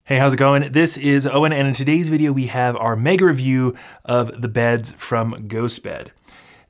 Hey, how's it going? This is Owen, and in today's video we have our mega review of the beds from GhostBed.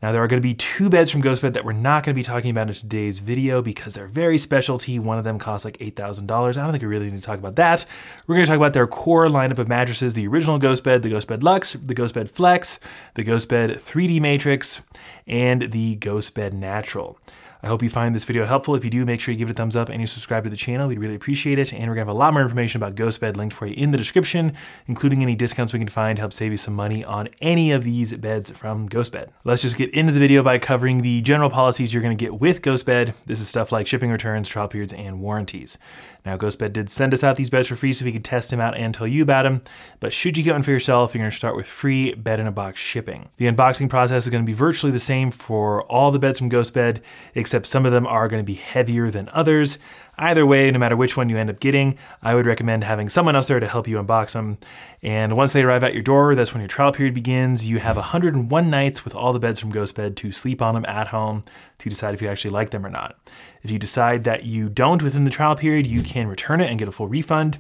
Now there are going to be two beds from GhostBed that we're not going to be talking about in today's video because they're very specialty. One of them costs like $8,000. I don't think we really need to talk about that. We're going to talk about their core lineup of mattresses, the original GhostBed, the GhostBed Luxe, the GhostBed Flex, the GhostBed 3D Matrix, and the GhostBed Natural. I hope you find this video helpful. If you do, make sure you give it a thumbs up and you subscribe to the channel. We'd really appreciate it. And we're gonna have a lot more information about GhostBed linked for you in the description, including any discounts we can find to help save you some money on any of these beds from GhostBed. Let's just get into the video by covering the general policies you're gonna get with GhostBed. This is stuff like shipping, returns, trial periods, and warranties. Now, GhostBed did send us out these beds for free so we could test them out and tell you about them. But should you get one for yourself, you're gonna start with free bed-in-a-box shipping. The unboxing process is gonna be virtually the same for all the beds from GhostBed, except some of them are gonna be heavier than others. Either way, no matter which one you end up getting, I would recommend having someone else there to help you unbox them. And once they arrive at your door, that's when your trial period begins. You have 101 nights with all the beds from GhostBed to sleep on them at home to decide if you actually like them or not. If you decide that you don't within the trial period, you can return it and get a full refund.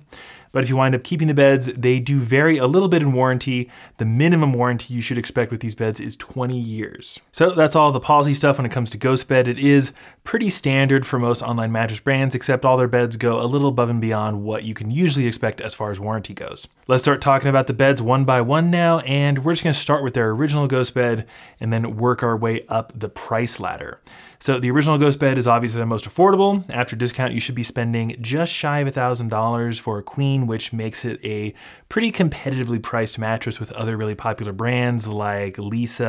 But if you wind up keeping the beds, they do vary a little bit in warranty. The minimum warranty you should expect with these beds is 20 years. So that's all the policy stuff when it comes to GhostBed. It is pretty standard for most online mattress brands, except all their beds go a little above and beyond what you can usually expect as far as warranty goes. Let's start talking about the beds one by one now, and we're just gonna start with their original GhostBed and then work our way up the price ladder. So the original GhostBed is obviously the most affordable. After discount, you should be spending just shy of $1,000 for a queen, which makes it a pretty competitively priced mattress with other really popular brands like Luxe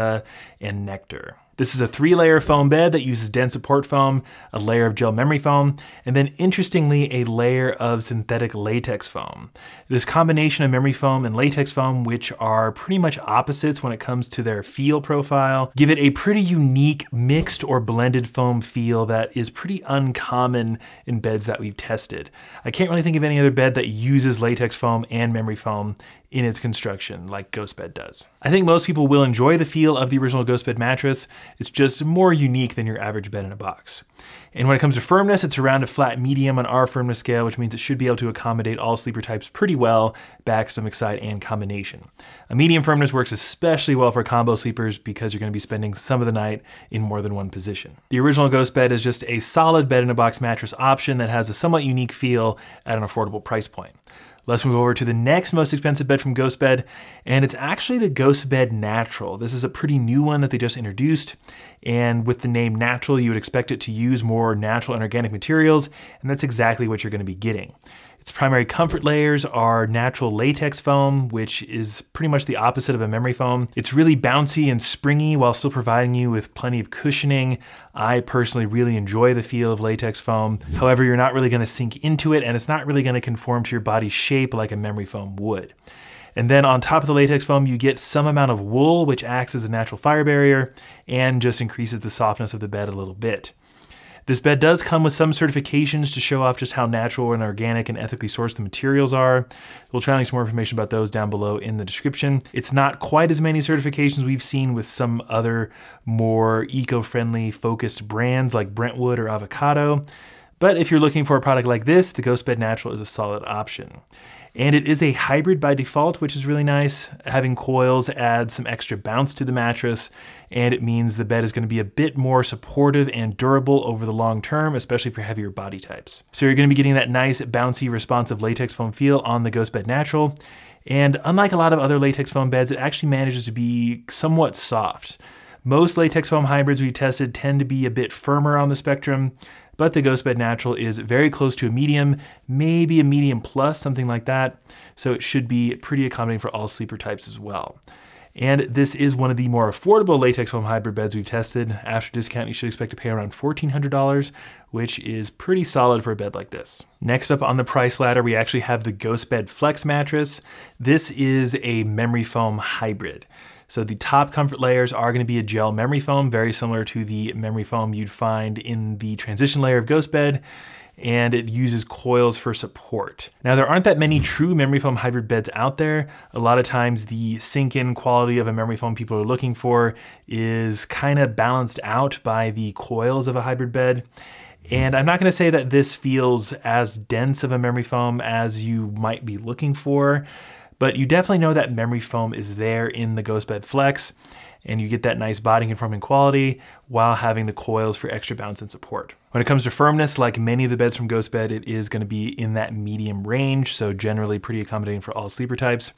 and Nectar. This is a 3-layer foam bed that uses dense support foam, a layer of gel memory foam, and then interestingly, a layer of synthetic latex foam. This combination of memory foam and latex foam, which are pretty much opposites when it comes to their feel profile, give it a pretty unique mixed or blended foam feel that is pretty uncommon in beds that we've tested. I can't really think of any other bed that uses latex foam and memory foam in its construction like GhostBed does. I think most people will enjoy the feel of the original GhostBed mattress. It's just more unique than your average bed in a box. And when it comes to firmness, it's around a flat medium on our firmness scale, which means it should be able to accommodate all sleeper types pretty well, back, stomach side, and combination. A medium firmness works especially well for combo sleepers because you're gonna be spending some of the night in more than one position. The original GhostBed is just a solid bed-in-a-box mattress option that has a somewhat unique feel at an affordable price point. Let's move over to the next most expensive bed from GhostBed, and it's actually the GhostBed Natural. This is a pretty new one that they just introduced, and with the name Natural, you would expect it to use more natural and organic materials, and that's exactly what you're gonna be getting. Its primary comfort layers are natural latex foam, which is pretty much the opposite of a memory foam. It's really bouncy and springy while still providing you with plenty of cushioning. I personally really enjoy the feel of latex foam. However, you're not really gonna sink into it, and it's not really gonna conform to your body's shape like a memory foam would. And then on top of the latex foam, you get some amount of wool, which acts as a natural fire barrier and just increases the softness of the bed a little bit. This bed does come with some certifications to show off just how natural and organic and ethically sourced the materials are. We'll try to link some more information about those down below in the description. It's not quite as many certifications we've seen with some other more eco-friendly focused brands like Brentwood or Avocado. But if you're looking for a product like this, the GhostBed Natural is a solid option. And it is a hybrid by default, which is really nice. Having coils adds some extra bounce to the mattress, and it means the bed is gonna be a bit more supportive and durable over the long term, especially for heavier body types. So you're gonna be getting that nice, bouncy, responsive latex foam feel on the GhostBed Natural. And unlike a lot of other latex foam beds, it actually manages to be somewhat soft. Most latex foam hybrids we tested tend to be a bit firmer on the spectrum, but the GhostBed Natural is very close to a medium, maybe a medium plus, something like that. So it should be pretty accommodating for all sleeper types as well. And this is one of the more affordable latex foam hybrid beds we've tested. After discount, you should expect to pay around $1,400, which is pretty solid for a bed like this. Next up on the price ladder, we actually have the GhostBed Flex mattress. This is a memory foam hybrid. So the top comfort layers are gonna be a gel memory foam, very similar to the memory foam you'd find in the transition layer of GhostBed, and it uses coils for support. Now, there aren't that many true memory foam hybrid beds out there. A lot of times the sink-in quality of a memory foam people are looking for is kind of balanced out by the coils of a hybrid bed. And I'm not gonna say that this feels as dense of a memory foam as you might be looking for, but you definitely know that memory foam is there in the GhostBed Flex, and you get that nice body conforming quality while having the coils for extra bounce and support. When it comes to firmness, like many of the beds from GhostBed, it is gonna be in that medium range, so generally pretty accommodating for all sleeper types.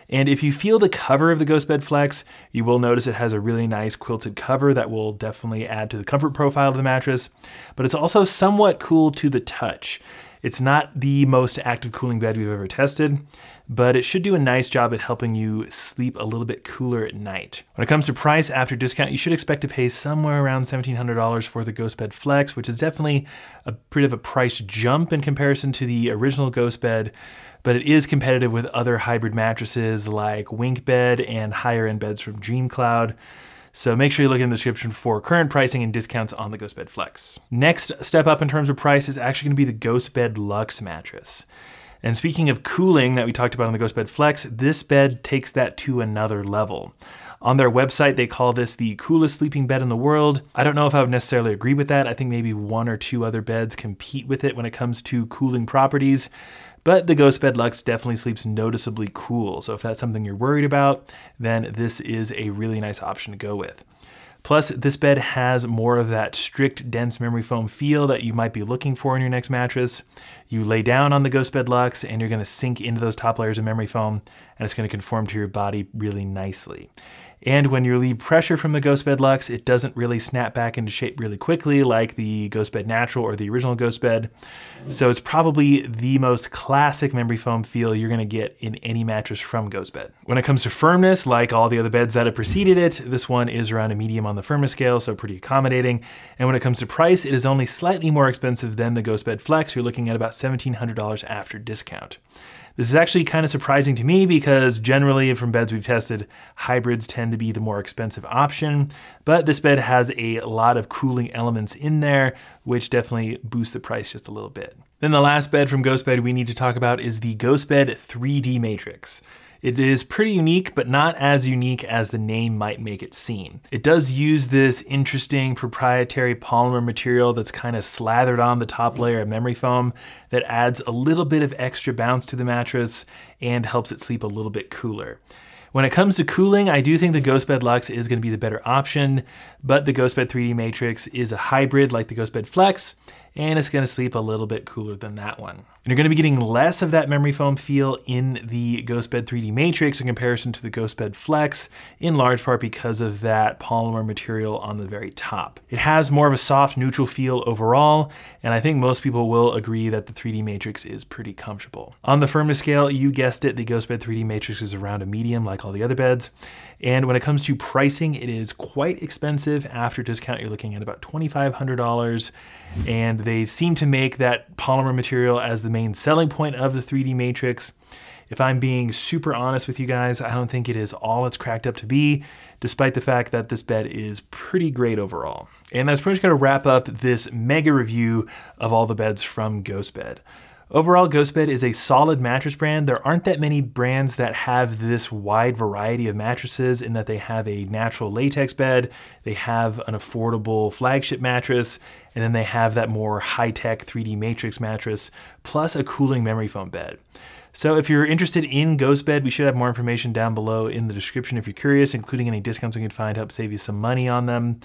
And if you feel the cover of the GhostBed Flex, you will notice it has a really nice quilted cover that will definitely add to the comfort profile of the mattress, but it's also somewhat cool to the touch. It's not the most active cooling bed we've ever tested, but it should do a nice job at helping you sleep a little bit cooler at night. When it comes to price after discount, you should expect to pay somewhere around $1,700 for the GhostBed Flex, which is definitely a bit of a price jump in comparison to the original GhostBed, but it is competitive with other hybrid mattresses like WinkBed and higher end beds from DreamCloud. So make sure you look in the description for current pricing and discounts on the GhostBed Flex. Next step up in terms of price is actually gonna be the GhostBed Luxe mattress. And speaking of cooling that we talked about on the GhostBed Flex, this bed takes that to another level. On their website, they call this the coolest sleeping bed in the world. I don't know if I would necessarily agree with that. I think maybe one or two other beds compete with it when it comes to cooling properties. But the GhostBed Luxe definitely sleeps noticeably cool. So if that's something you're worried about, then this is a really nice option to go with. Plus, this bed has more of that strict, dense memory foam feel that you might be looking for in your next mattress. You lay down on the GhostBed Luxe and you're gonna sink into those top layers of memory foam, and it's gonna conform to your body really nicely. And when you relieve pressure from the GhostBed Luxe, it doesn't really snap back into shape really quickly like the GhostBed Natural or the original GhostBed. So it's probably the most classic memory foam feel you're gonna get in any mattress from GhostBed. When it comes to firmness, like all the other beds that have preceded it, this one is around a medium on the firmness scale, so pretty accommodating. And when it comes to price, it is only slightly more expensive than the GhostBed Flex. You're looking at about $1,700 after discount. This is actually kind of surprising to me because generally from beds we've tested, hybrids tend to be the more expensive option, but this bed has a lot of cooling elements in there, which definitely boosts the price just a little bit. Then the last bed from GhostBed we need to talk about is the GhostBed 3D Matrix. It is pretty unique, but not as unique as the name might make it seem. It does use this interesting proprietary polymer material that's kind of slathered on the top layer of memory foam that adds a little bit of extra bounce to the mattress and helps it sleep a little bit cooler. When it comes to cooling, I do think the GhostBed Luxe is gonna be the better option, but the GhostBed 3D Matrix is a hybrid like the GhostBed Flex, and it's gonna sleep a little bit cooler than that one. And you're gonna be getting less of that memory foam feel in the GhostBed 3D Matrix in comparison to the GhostBed Flex, in large part because of that polymer material on the very top. It has more of a soft, neutral feel overall, and I think most people will agree that the 3D Matrix is pretty comfortable. On the firmness scale, you guessed it, the GhostBed 3D Matrix is around a medium like all the other beds. And when it comes to pricing, it is quite expensive. After discount, you're looking at about $2,500. And they seem to make that polymer material as the main selling point of the 3D Matrix. If I'm being super honest with you guys, I don't think it is all it's cracked up to be, despite the fact that this bed is pretty great overall. And that's pretty much gonna wrap up this mega review of all the beds from GhostBed. Overall, GhostBed is a solid mattress brand. There aren't that many brands that have this wide variety of mattresses in that they have a natural latex bed, they have an affordable flagship mattress, and then they have that more high-tech 3D Matrix mattress, plus a cooling memory foam bed. So if you're interested in GhostBed, we should have more information down below in the description if you're curious, including any discounts we can find to help save you some money on them.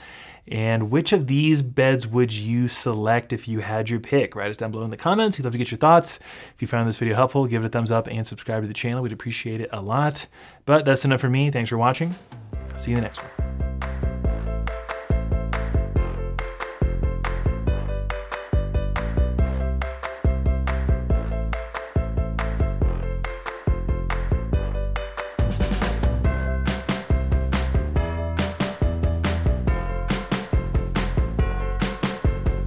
And which of these beds would you select if you had your pick? Write us down below in the comments. We'd love to get your thoughts. If you found this video helpful, give it a thumbs up and subscribe to the channel. We'd appreciate it a lot. But that's enough for me. Thanks for watching. See you in the next one.